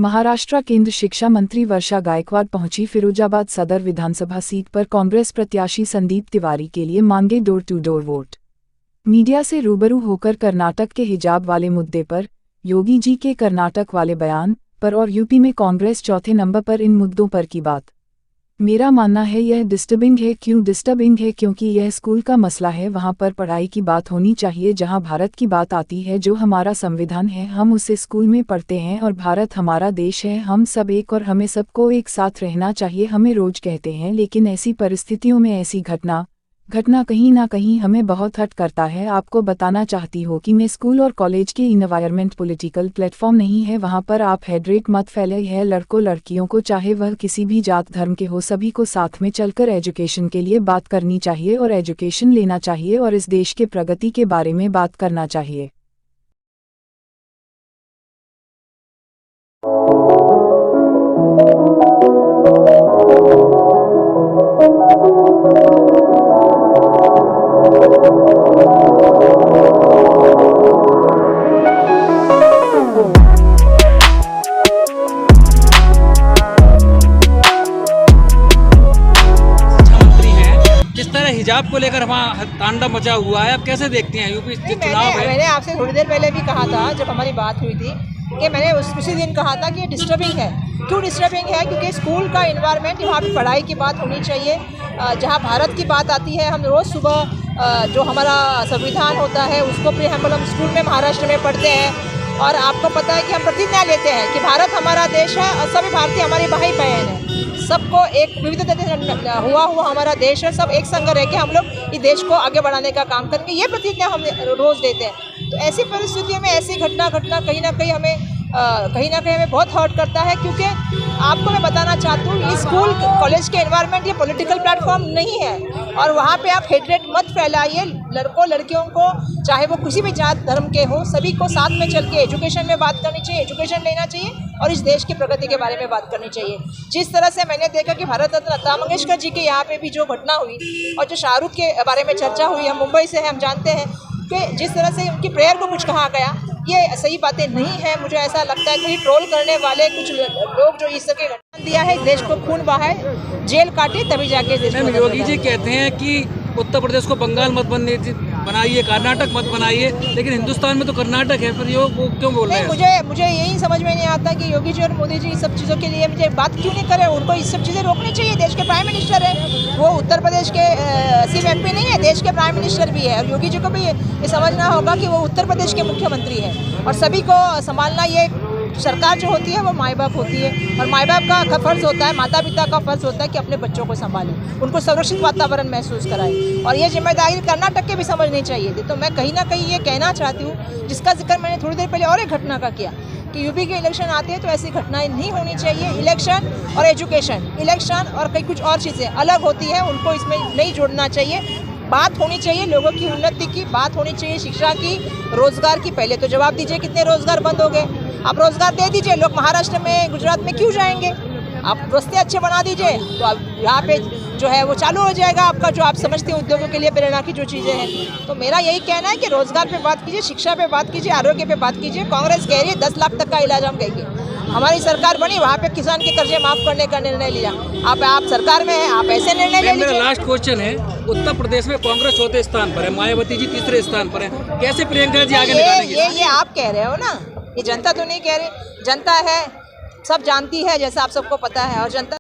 महाराष्ट्र केंद्र शिक्षा मंत्री वर्षा गायकवाड़ पहुंची फिरोजाबाद सदर विधानसभा सीट पर कांग्रेस प्रत्याशी संदीप तिवारी के लिए मांगे door to door vote. Media से रूबरू होकर कर्नाटक के हिजाब वाले मुद्दे पर, योगी जी के कर्नाटक वाले बयान पर और यूपी में कांग्रेस चौथे नंबर पर इन मुद्दों पर की बात। मेरा मानना है यह डिस्टर्बिंग है। क्यों डिस्टर्बिंग है? क्योंकि यह स्कूल का मसला है, वहाँ पर पढ़ाई की बात होनी चाहिए। जहाँ भारत की बात आती है, जो हमारा संविधान है, हम उसे स्कूल में पढ़ते हैं और भारत हमारा देश है, हम सब एक और हमें सबको एक साथ रहना चाहिए। हमें रोज कहते हैं, लेकिन ऐसी परिस्थितियों में ऐसी घटना कहीं ना कहीं हमें बहुत हर्ट करता है। आपको बताना चाहती हो कि मैं स्कूल और कॉलेज के इन्वायरमेंट पॉलिटिकल प्लेटफॉर्म नहीं है। वहाँ पर आप हेड्रेट मत फैले है। लड़कों लड़कियों को, चाहे वह किसी भी जात धर्म के हो, सभी को साथ में चलकर एजुकेशन के लिए बात करनी चाहिए और एजुकेशन लेना चाहिए और इस देश के प्रगति के बारे में बात करना चाहिए। हिजाब को लेकर वहाँ तांडव मचा हुआ है, अब कैसे देखती हैं यूपी चुनाव है? मैंने आपसे थोड़ी देर पहले भी कहा था, जब हमारी बात हुई थी, कि मैंने उसी दिन कहा था कि ये डिस्टर्बिंग है। क्यों डिस्टर्बिंग है? क्योंकि स्कूल का इन्वायरमेंट, वहाँ पर पढ़ाई की बात होनी चाहिए। जहाँ भारत की बात आती है, हम रोज़ सुबह जो हमारा संविधान होता है उसको प्रीएम्बल हम स्कूल में महाराष्ट्र में पढ़ते हैं। और आपको पता है कि हम प्रतिज्ञा लेते हैं कि भारत हमारा देश है और सभी भारतीय हमारे भाई बहन हैं। सबको एक विविधता हुआ हमारा देश है, सब एक संग रह के हम लोग इस देश को आगे बढ़ाने का काम करेंगे, ये प्रतिज्ञा हम रोज़ देते हैं। तो ऐसी परिस्थितियों में ऐसी घटना कहीं ना कहीं हमें बहुत हर्ट करता है। क्योंकि आपको मैं बताना चाहती हूँ, ये स्कूल कॉलेज के एनवायरनमेंट ये पॉलिटिकल प्लेटफॉर्म नहीं है और वहाँ पे आप हेटरेट मत फैलाइए। लड़कों लड़कियों को, चाहे वो किसी भी जात धर्म के हो, सभी को साथ में चल के एजुकेशन में बात करनी चाहिए, एजुकेशन लेना चाहिए और इस देश की प्रगति के बारे में बात करनी चाहिए। जिस तरह से मैंने देखा कि भारत रत्न लता मंगेशकर जी के यहाँ पे भी जो घटना हुई और जो शाहरुख के बारे में चर्चा हुई, हम मुंबई से हैं, हम जानते हैं कि जिस तरह से उनकी प्रेयर को कुछ कहा गया, ये सही बातें नहीं है। मुझे ऐसा लगता है कि ट्रोल करने वाले कुछ लोग जो इस तरह के दिया है, देश को खून बहाए, जेल काटे, तभी जाके देश को। योगी जी कहते हैं कि उत्तर प्रदेश को बंगाल मत बनाइए, कर्नाटक मत बनाइए, लेकिन हिंदुस्तान में तो कर्नाटक है, फिर वो क्यों बोल रहे हैं? मुझे यही समझ में नहीं आता कि योगी जी और मोदी जी इस सब चीज़ों के लिए मुझे बात क्यों नहीं करे। उनको इस सब चीज़ें रोकनी चाहिए। देश के प्राइम मिनिस्टर है वो, उत्तर प्रदेश के सिर्फ एमपी नहीं है, देश के प्राइम मिनिस्टर भी है। और योगी जी को भी ये समझना होगा कि वो उत्तर प्रदेश के मुख्यमंत्री है और सभी को संभालना, ये सरकार जो होती है वो माँ बाप होती है और माँ बाप का फर्ज होता है, माता पिता का फर्ज होता है कि अपने बच्चों को संभालें, उनको सुरक्षित वातावरण महसूस कराएं। और ये जिम्मेदारी कर्नाटक के भी समझनी चाहिए थी। तो मैं कहीं ना कहीं ये कहना चाहती हूँ, जिसका जिक्र मैंने थोड़ी देर पहले और एक घटना का किया, कि यूपी के इलेक्शन आते हैं तो ऐसी घटनाएं नहीं होनी चाहिए। इलेक्शन और एजुकेशन, इलेक्शन और कई कुछ और चीज़ें अलग होती है, उनको इसमें नहीं जोड़ना चाहिए। बात होनी चाहिए लोगों की उन्नति की, बात होनी चाहिए शिक्षा की, रोजगार की। पहले तो जवाब दीजिए, कितने रोजगार बंद हो गए? आप रोजगार दे दीजिए, लोग महाराष्ट्र में, गुजरात में क्यों जाएंगे? आप रास्ते अच्छे बना दीजिए तो अब यहाँ पे जो है वो चालू हो जाएगा आपका, जो आप समझते हैं उद्योगों के लिए प्रेरणा की जो चीज़ें हैं। तो मेरा यही कहना है कि रोजगार पे बात कीजिए, शिक्षा पे बात कीजिए, आरोग्य पे बात कीजिए। कांग्रेस कह रही है 10 लाख तक का इलाज हम कहेंगे। हमारी सरकार बनी, वहाँ पे किसान के कर्जे माफ करने का निर्णय लिया। आप सरकार में हैं, आप ऐसे निर्णय ले लीजिए। मेरा लास्ट क्वेश्चन है, उत्तर प्रदेश में कांग्रेस चौथे स्थान पर है, मायावती जी तीसरे स्थान पर है, कैसे प्रियंका जी आगे निकालेंगे? ये आप कह रहे हो ना, ये जनता तो नहीं कह रही, जनता है, सब जानती है, जैसा आप सबको पता है। और जनता